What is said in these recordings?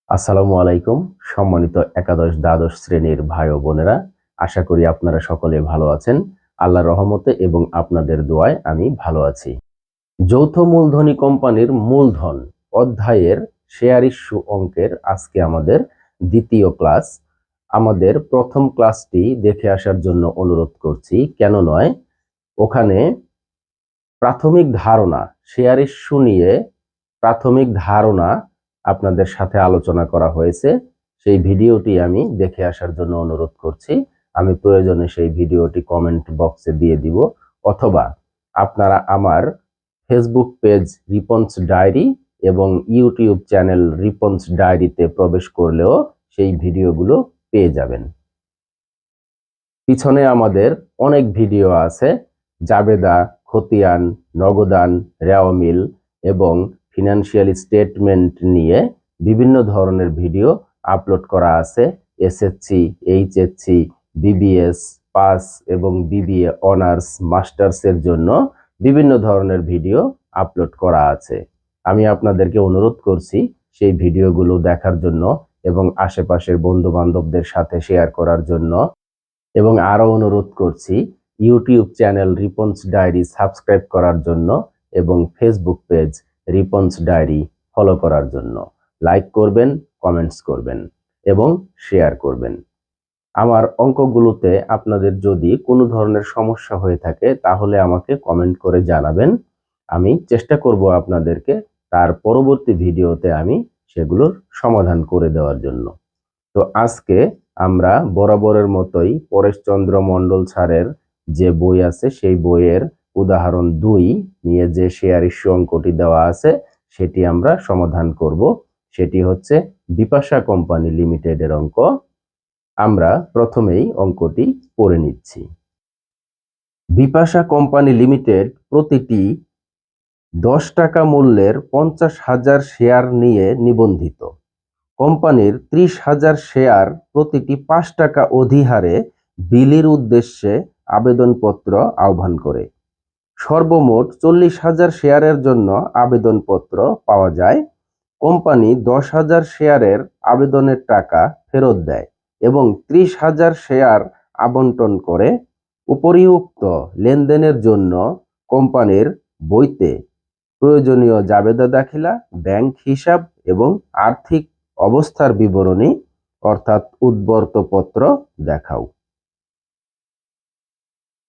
আসসালামু আলাইকুম। সম্মানিত একাদশ দ্বাদশ শ্রেণীর ভাই ও বোনেরা, আশা করি আপনারা সকলে ভালো আছেন। আল্লাহর রহমতে এবং আপনাদের দোয়ায় আমি ভালো আছি। যৌথ মূলধনী কোম্পানির মূলধন অধ্যায়ের শেয়ার ইস্যু অঙ্কের আজকে আমাদের দ্বিতীয় ক্লাস। আমাদের প্রথম ক্লাসটি দেখে আসার জন্য অনুরোধ করছি, কেন নয়, ওখানে প্রাথমিক ধারণা, শেয়ার ইস্যু নিয়ে প্রাথমিক ধারণা আপনাদের সাথে আলোচনা করা হয়েছে। সেই ভিডিওটি আমি দেখে আসার জন্য অনুরোধ করছি। আমি প্রয়োজনে সেই ভিডিওটি কমেন্ট বক্সে দিয়ে দিব, অথবা আপনারা আমার ফেসবুক পেজ রিপন্স ডায়েরি এবং ইউটিউব চ্যানেল রিপন্স ডায়েরিতে প্রবেশ করলেও সেই ভিডিওগুলো পেয়ে যাবেন। পিছনে আমাদের অনেক ভিডিও আছে, জাবেদা, খতিয়ান, নগদান, রেওয়া মিল এবং ফিনান্সিয়াল স্টেটমেন্ট নিয়ে বিভিন্ন ধরনের ভিডিও আপলোড করা আছে। এসএসসি, এইচএসসি, বিবিএস পাস এবং বিবিএ অনার্স মাস্টার্সের জন্য বিভিন্ন ধরনের ভিডিও আপলোড করা আছে। আমি আপনাদেরকে অনুরোধ করছি সেই ভিডিওগুলো দেখার জন্য এবং আশেপাশের বন্ধু বান্ধবদের সাথে শেয়ার করার জন্য, এবং আরো অনুরোধ করছি YouTube channel Ripon's diary subscribe করার জন্য এবং Facebook page Ripon's diary follow করার জন্য। লাইক করবেন, কমেন্টস করবেন এবং শেয়ার করবেন। আমার অঙ্কগুলোতে আপনাদের যদি কোনো ধরনের সমস্যা হয়ে থাকে তাহলে আমাকে কমেন্ট করে জানাবেন। আমি চেষ্টা করব আপনাদেরকে তার পরবর্তী ভিডিওতে আমি সেগুলোর সমাধান করে দেওয়ার জন্য। তো আজকে আমরা বরাবরের মতোই পরেশচন্দ্র মণ্ডল স্যারের যে বই আছে সেই বইয়ের উদাহরণ 2 নিয়ে যে শেয়ার ইস্যু অঙ্কটি দেওয়া আছে সেটি আমরা সমাধান করব। সেটি হচ্ছে বিপাশা কোম্পানি লিমিটেডের অঙ্ক। আমরা প্রথমেই অঙ্কটি পড়ে নিচ্ছি। বিপাশা কোম্পানি লিমিটেড প্রতিটি 10 টাকা মূল্যের 50,000 শেয়ার নিয়ে নিবন্ধিত। কোম্পানির 30,000 শেয়ার প্রতিটি 5 টাকা অধিহারে বিলির উদ্দেশ্যে আবেদনপত্র আহ্বান করে। সর্বমোট 40,000 শেয়ারের জন্য আবেদনপত্র পাওয়া যায়। কোম্পানি 10,000 শেয়ারের আবেদনের টাকা ফেরত দেয় এবং 30,000 শেয়ার আবন্টন করে। উপরিউক্ত লেনদেনের জন্য কোম্পানির বইতে প্রয়োজনীয় জাবেদা দাখিলা, ব্যাংক হিসাব এবং আর্থিক অবস্থার বিবরণী অর্থাৎ উদ্বর্তপত্র দেখাও।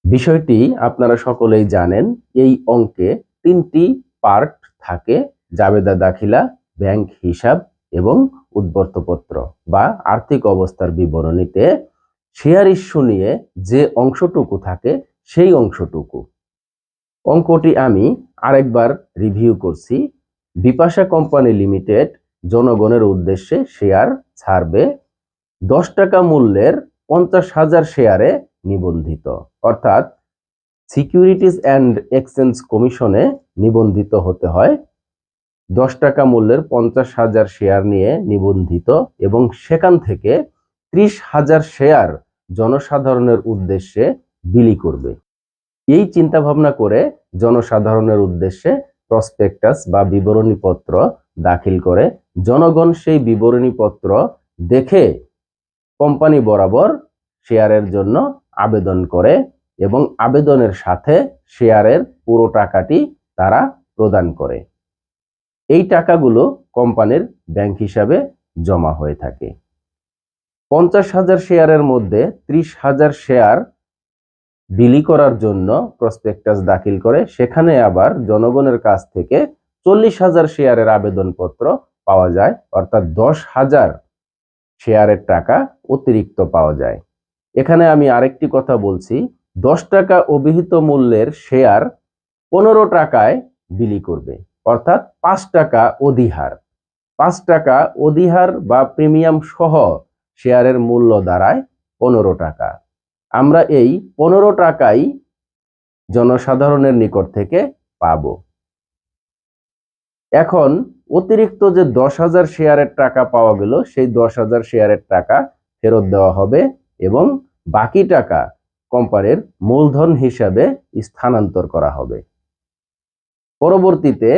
বিষয়টি আপনারা সকলেই জানেন, এই অঙ্কে 3টি পার্ট থাকে: জাবেদা দাখিলা, ব্যাংক হিসাব এবং উদ্বর্তপত্র বা আর্থিক অবস্থার বিবরণীতে শেয়ার ইস্যু নিয়ে যে অংশটুকু থাকে সেই অংশটুকু। অঙ্কটি আমি আরেকবার রিভিউ করছি। বিপাশা কোম্পানি লিমিটেড জনগণের উদ্দেশ্যে শেয়ার ছাড়বে। 10 টাকা মূল্যের 50,000 শেয়ারে নিবন্ধিত, অর্থাৎ সিকিউরিটিজ অ্যান্ড এক্সচেঞ্জ কমিশনে নিবন্ধিত হতে হয়। 10 টাকা মূল্যের 50,000 শেয়ার নিয়ে নিবন্ধিত এবং সেখান থেকে 30,000 শেয়ার জনসাধারণের উদ্দেশ্যে বিলি করবে। এই চিন্তা ভাবনা করে জনসাধারণের উদ্দেশ্যে প্রসপেক্টাস বা বিবরণীপত্র দাখিল করে। জনগণ সেই বিবরণীপত্র দেখে কোম্পানি বরাবর শেয়ারের জন্য আবেদন করে এবং আবেদনের সাথে শেয়ারের পুরো টাকাটি তারা প্রদান করে। এই টাকাগুলো কোম্পানির ব্যাংক হিসাবে জমা হয়ে থাকে। 50,000 শেয়ারের মধ্যে 30,000 শেয়ার বিলি করার জন্য প্রসপেক্টাস দাখিল করে, সেখানে আবার জনগণের কাছ থেকে 40,000 শেয়ারের আবেদনপত্র পাওয়া যায়, অর্থাৎ 10,000 শেয়ারের টাকা অতিরিক্ত পাওয়া যায়। এখানে আমি আরেকটি কথা বলছি, 10 টাকা অভিহিত মূল্যের শেয়ার 15 টাকায় বিলি করবে, অর্থাৎ 5 টাকা অধিহার। 5 টাকা অধিহার বা প্রিমিয়াম সহ শেয়ারের মূল্য দাঁড়ায় 15 টাকা। আমরা এই 15 টাকাই জনসাধারণের নিকট থেকে পাব। এখন অতিরিক্ত যে 10,000 শেয়ারের টাকা পাওয়া গেল সেই 10,000 শেয়ারের টাকা ফেরত দেওয়া হবে এবং বাকি টাকা কোম্পানির মূলধন হিসাবে স্থানান্তর করা হবে। পরবর্তীতে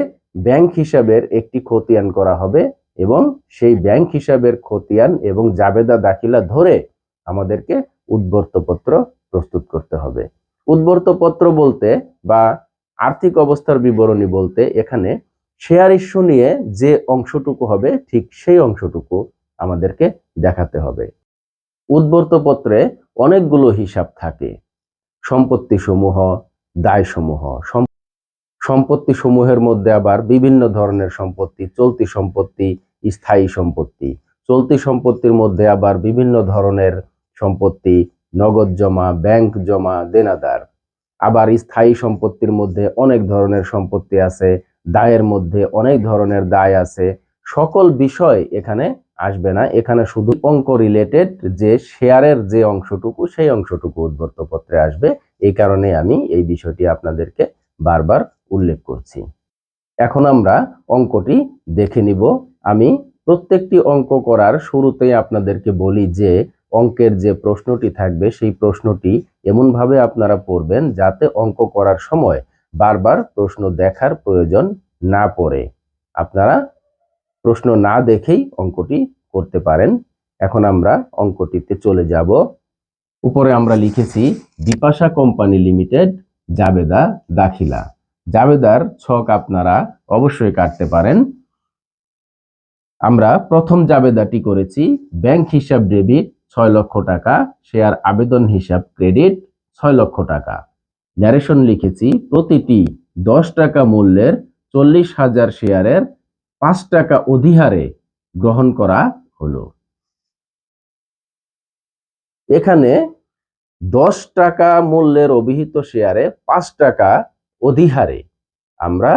ব্যাংক হিসাবের একটি খতিয়ান করা হবে এবং সেই ব্যাংক হিসাবের খতিয়ান এবং জাবেদা দাখিলা ধরে আমাদেরকে উদ্বর্তপত্র প্রস্তুত করতে হবে। উদ্বর্তপত্র বলতে বা আর্থিক অবস্থার বিবরণী বলতে এখানে শেয়ার ইস্যু নিয়ে যে অংশটুকু হবে ঠিক সেই অংশটুকু আমাদেরকে দেখাতে হবে। উদ্বর্তপত্রে অনেকগুলো হিসাব থাকে, সম্পত্তি সমূহ, দায় সমূহ। সম্পত্তি সমূহের মধ্যে আবার বিভিন্ন ধরনের সম্পত্তি, চলতি সম্পত্তি, স্থায়ী সম্পত্তি। চলতি সম্পত্তির মধ্যে আবার বিভিন্ন ধরনের সম্পত্তি, নগদ জমা, ব্যাংক জমা, দেনাদার। আবার স্থায়ী সম্পত্তির মধ্যে অনেক ধরনের সম্পত্তি আছে, দায়ের মধ্যে অনেক ধরনের দায় আছে। সকল বিষয় এখানে আসবে না, এখানে শুধু অঙ্ক রিলেটেড যে শেয়ারের যে অংশটুকু সেই অংশটুকু উদ্বর্তপত্রে আসবে। এই কারণে আমি এই বিষয়টি আপনাদেরকে বারবার উল্লেখ করছি। এখন আমরা অঙ্কটি দেখে নিব। আমি প্রত্যেকটি অঙ্ক করার শুরুতেই আপনাদেরকে বলি যে অঙ্কের যে প্রশ্নটি থাকবে সেই প্রশ্নটি এমনভাবে আপনারা পড়বেন যাতে অঙ্ক করার সময় বারবার প্রশ্ন দেখার প্রয়োজন না পড়ে, আপনারা প্রশ্ন না দেখেই অঙ্কটি করতে পারেন। এখন আমরা অঙ্কটিতে চলে যাব। উপরে আমরা লিখেছি বিপাশা কোম্পানি লিমিটেড জাবেদা দাখিলা। জাবেদার ছক আপনারা অবশ্যই কাটতে পারেন। আমরা প্রথম জাবেদাটি করেছি ব্যাংক হিসাব ডেবিট 6 লক্ষ টাকা, শেয়ার আবেদন হিসাব ক্রেডিট 6 লক্ষ টাকা। ন্যারেশন লিখেছি প্রতিটি 10 টাকা মূল্যের 40,000 শেয়ারের 5 টাকা অধিহারে গ্রহণ করা হলো। এখানে 10 টাকা মূল্যের অভিহিত শেয়ারে 5 টাকা অধিহারে আমরা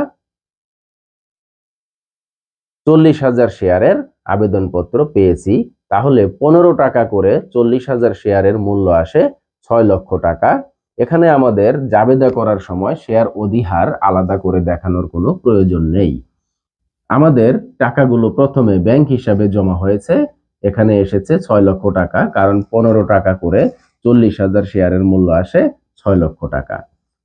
40,000 শেয়ারের আবেদনপত্র পেয়েছি। তাহলে 15 টাকা করে 40,000 শেয়ারের মূল্য আসে 6 লক্ষ টাকা। এখানে আমাদের জাবেদা করার সময় শেয়ার অধিহার আলাদা করে দেখানোর কোনো প্রয়োজন নেই। আমাদের টাকাগুলো প্রথমে ব্যাংক হিসাবে জমা হয়েছে, এখানে এসেছে 6 লক্ষ টাকা, কারণ 15 টাকা করে 40,000 শেয়ারের মূল্য আসে 6 লক্ষ টাকা।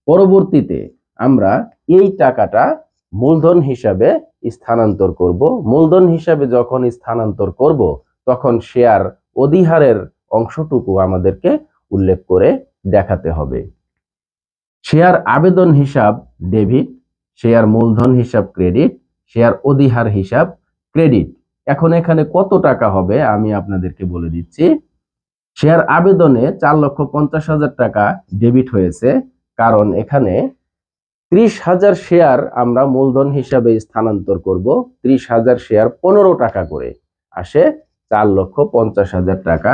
পরবর্তীতে আমরা এই টাকাটা মূলধন হিসাবে স্থানান্তর করব। মূলধন হিসাবে যখন স্থানান্তর করব তখন শেয়ার অধিহারের অংশটুকু আমাদেরকে উল্লেখ করে দেখাতে হবে। শেয়ার আবেদন হিসাব ডেবিট, শেয়ার মূলধন হিসাব ক্রেডিট, শেয়ার অধিহার হিসাব ক্রেডিট। এখন এখানে কত টাকা হবে আমি আপনাদেরকে বলে দিচ্ছি। শেয়ার আবেদনে 4,50,000 টাকা ডেবিট হয়েছে, কারণ এখানে 30,000 শেয়ার আমরা মূলধন হিসাবে স্থানান্তর করব। 30,000 শেয়ার 15 টাকা করে আসে 4,50,000 টাকা।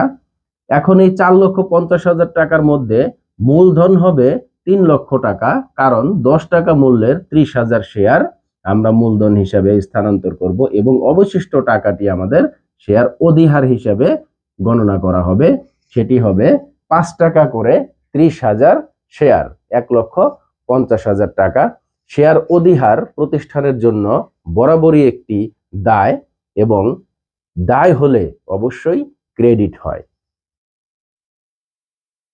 এখন এই 4,50,000 টাকার মধ্যে মূলধন হবে 3 লক্ষ টাকা, কারণ 10 টাকা মূল্যের 30,000 শেয়ার আমরা মূলধন হিসাবে স্থানান্তর করব এবং অবশিষ্ট টাকাটি আমাদের শেয়ার অধিহার হিসাবে গণনা করা হবে। সেটি হবে 5 টাকা করে 30,000 শেয়ার, 1,50,000 টাকা। শেয়ার অধিহার প্রতিষ্ঠানের জন্য বরাবরই একটি দায় এবং দায় হলে অবশ্যই ক্রেডিট হয়।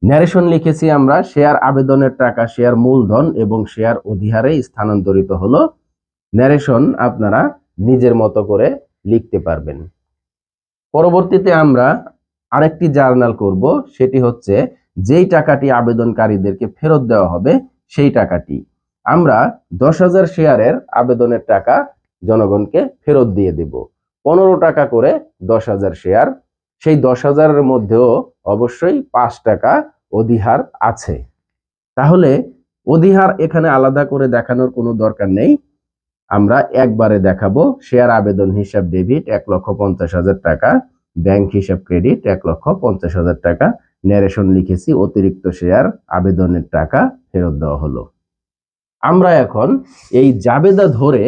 ন্যারেশন লিখেছি আমরা শেয়ার আবেদনের টাকা শেয়ার মূলধন এবং শেয়ার অধিহারে স্থানান্তরিত হলো। ন্যারেশন আপনারা নিজের মতো করে লিখতে পারবেন। পরবর্তীতে আমরা আরেকটি জার্নাল করব, সেটি হচ্ছে যেই টাকাটি আবেদনকারীদেরকে ফেরত দেওয়া হবে সেই টাকাটি। আমরা 10,000 শেয়ারের আবেদনের টাকা জনগণকে ফেরত দিয়ে দেব। 15 টাকা করে 10,000 শেয়ার, সেই 10,000-এর মধ্যেও অবশ্যই 5 টাকা অধিহার আছে। তাহলে অধিহার এখানে আলাদা করে দেখানোর কোনো দরকার নেই, আমরা একবারে দেখাবো। শেয়ার আবেদন হিসাব ডেবিট 1,50,000 টাকা, ব্যাংক হিসাব ক্রেডিট 1,50,000 টাকা। ন্যারেশন লিখেছি অতিরিক্ত শেয়ার আবেদনের টাকা ফেরত দেওয়া হলো। আমরা এখন এই জাবেদা ধরে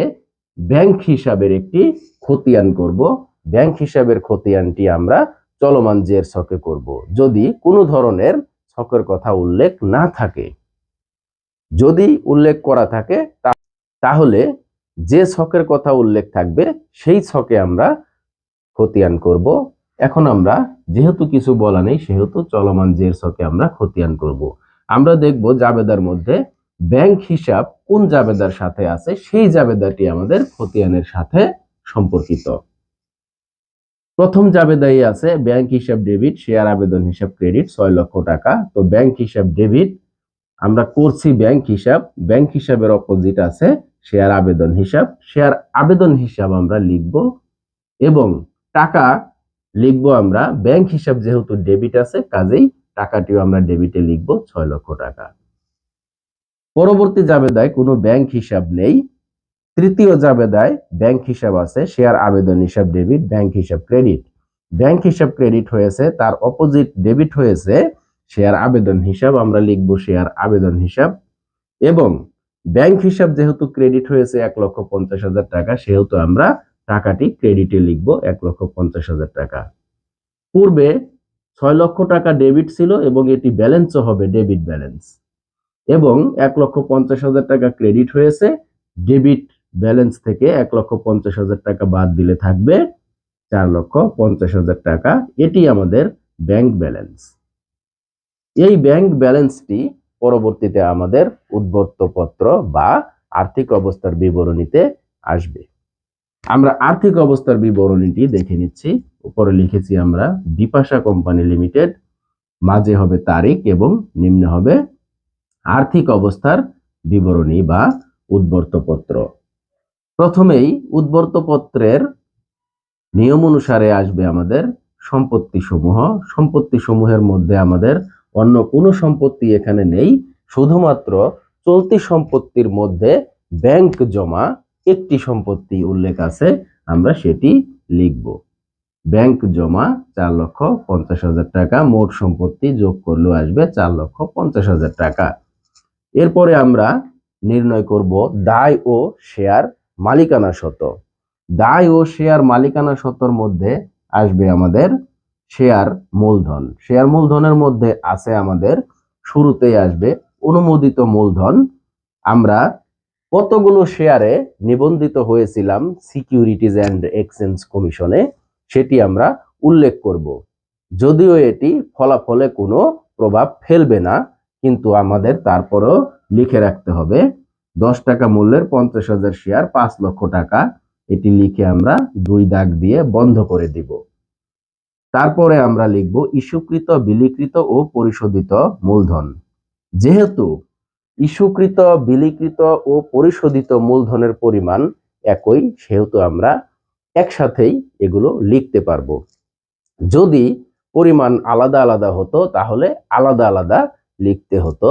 ব্যাংক হিসাবের একটি খতিয়ান করব। ব্যাংক হিসাবের খতিয়ানটি আমরা চলমান জের ছকে করব। যদি কোনো ধরনের ছকের কথা উল্লেখ না থাকে, যদি উল্লেখ করা থাকে তাহলে যে ছকের কথা উল্লেখ থাকবে সেই ছকে আমরা খতিয়ান করব। এখন আমরা যেহেতু কিছু বলা নেই সেহেতু চলমান জের ছকে আমরা খতিয়ান করব। আমরা দেখব জাবেদার মধ্যে ব্যাংক হিসাব কোন জাবেদার সাথে আছে, সেই জাবেদাটি আমাদের খতিয়ানের সাথে সম্পর্কিত। প্রথম জাবেদায় আছে ব্যাংক হিসাব ডেবিট, শেয়ার আবেদন হিসাব ক্রেডিট 6 লক্ষ টাকা। তো ব্যাংক হিসাব ডেবিট আমরা করছি, ব্যাংক হিসাবের অপোজিট আছে শেয়ার আবেদন হিসাব। শেয়ার আবেদন হিসাব আমরা লিখব এবং টাকা লিখব আমরা ব্যাংক হিসাব, যেহেতু ডেবিট আছে কাজেই টাকাটিও আমরা ডেবিটে লিখব 6 লক্ষ টাকা। পরবর্তী জাবেদায় কোনো ব্যাংক হিসাব নেই। তৃতীয় জাবেদায় ব্যাংক হিসাব আছে, শেয়ার আবেদন হিসাব ডেবিট, ব্যাংক হিসাব ক্রেডিট। ব্যাংক হিসাব ক্রেডিট হয়েছে, তার অপোজিট ডেবিট হয়েছে শেয়ার আবেদন হিসাব, আমরা লিখব শেয়ার আবেদন হিসাব। এবং ব্যাংক হিসাব যেহেতু ক্রেডিট হয়েছে 1,50,000 টাকা, সেহেতু আমরা টাকাটি ক্রেডিটে লিখব 1,50,000 টাকা। পূর্বে 6 লক্ষ টাকা ডেবিট ছিল এবং এটি ব্যালেন্সও হবে ডেবিট ব্যালেন্স, এবং 1,50,000 টাকা ক্রেডিট হয়েছে। ডেবিট ব্যালেন্স থেকে 1,50,000 টাকা বাদ দিলে থাকবে 4,50,000 টাকা। এটি আমাদের ব্যাংক ব্যালেন্স। এই ব্যাংক ব্যালেন্সটি পরবর্তীতে আমাদের উদ্বর্তপত্র বা আর্থিক অবস্থার বিবরণীতে আসবে। আমরা আর্থিক অবস্থার বিবরণীটি দেখে নিচ্ছি। উপরে লিখেছি আমরা বিপাশা কোম্পানি লিমিটেড, মাঝে হবে তারিখ এবং নিম্নে হবে আর্থিক অবস্থার বিবরণী বা উদ্বর্তপত্র। প্রথমেই উদ্বর্তপত্রের নিয়ম অনুসারে আসবে আমাদের সম্পত্তি সমূহের মধ্যে আমাদের অন্য কোনো সম্পত্তি এখানে নেই, শুধুমাত্র চলতি সম্পত্তির মধ্যে ব্যাংক জমা একটি সম্পত্তি উল্লেখ আছে, আমরা সেটি লিখব। ব্যাংক জমা 4,50,000 টাকা, মোট সম্পত্তি যোগ করলেও আসবে 4,50,000 টাকা। এরপরে আমরা নির্ণয় করব দায় ও শেয়ার মালিকানা শত। দায় ও শেয়ার মালিকানা শতর মধ্যে আসবে আমাদের শেয়ার মূলধন। শেয়ার মূলধনের মধ্যে আছে আমাদের শুরুতেই আসবে অনুমোদিত মূলধন। আমরা কতগুলো শেয়ারে নিবন্ধিত হয়েছিলাম সিকিউরিটিজ অ্যান্ড এক্সচেঞ্জ কমিশনে সেটি আমরা উল্লেখ করব। যদিও এটি ফলাফলে কোনো প্রভাব ফেলবে না, কিন্তু আমাদের তারপরও লিখে রাখতে হবে 10 টাকা মূল্যের 50,000 শেয়ার 5 লক্ষ টাকা। এটি লিখে আমরা 2 দাগ দিয়ে বন্ধ করে দিব। তারপরে আমরা লিখব ইস্যুকৃত, বিলিকৃত ও পরিশোধিত মূলধন। যেহেতু ইস্যুকৃত, বিলিকৃত ও পরিশোধিত মূলধনের পরিমাণ একই, সেহেতু আমরা একসাথেই এগুলো লিখতে পারবো। যদি পরিমাণ আলাদা আলাদা হতো তাহলে আলাদা আলাদা লিখতে হতো।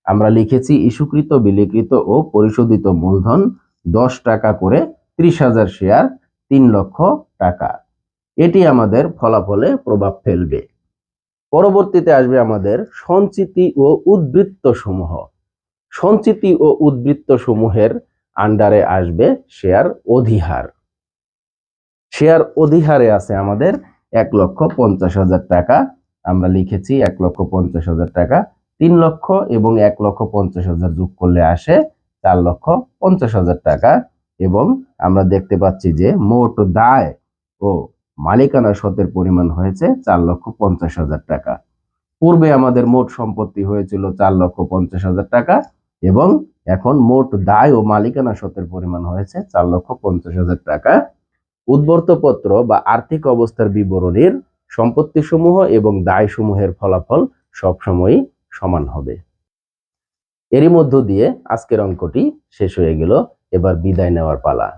আমরা লিখেছি ইস্যুকৃত, বিলিকৃত ও পরিশোধিত মূলধন 10 টাকা করে 30,000 শেয়ার 3 লক্ষ টাকা। এটি আমাদের ফলাফলে প্রভাব ফেলবে। পরবর্তীতে আসবে আমাদের সঞ্চিতি ও উদ্বৃত্ত সমূহ। সঞ্চিতি ও উদ্বৃত্ত সমূহের আন্ডারে আসবে শেয়ার অধিহার। শেয়ার অধিহারে আছে আমাদের 1,50,000 টাকা, আমরা লিখেছি 1,50,000 টাকা। 3 লক্ষ এবং 1,50,000 যোগ করলে আসে 4,50,000 টাকা। এবং আমরা দেখতে পাচ্ছি যে মোট দায় ও মালিকানা শতের পরিমাণ হয়েছে 4,50,000 টাকা। পূর্বে আমাদের মোট সম্পত্তি হয়েছিল 4,50,000 টাকা এবং এখন মোট দায় ও মালিকানা শতের পরিমাণ হয়েছে 4,50,000 টাকা। উদ্বর্তপত্র বা আর্থিক অবস্থার বিবরণীর সম্পত্তিসমূহ এবং দায়সমূহের ফলাফল সবসময়ই সমান হবে। এরই মধ্য দিয়ে আজকের অঙ্কটি শেষ হয়ে গেল। এবার বিদায় নেওয়ার পালা।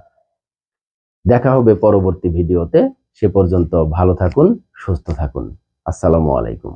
দেখা হবে পরবর্তী ভিডিওতে। সে পর্যন্ত ভালো থাকুন, সুস্থ থাকুন। আসসালামু আলাইকুম।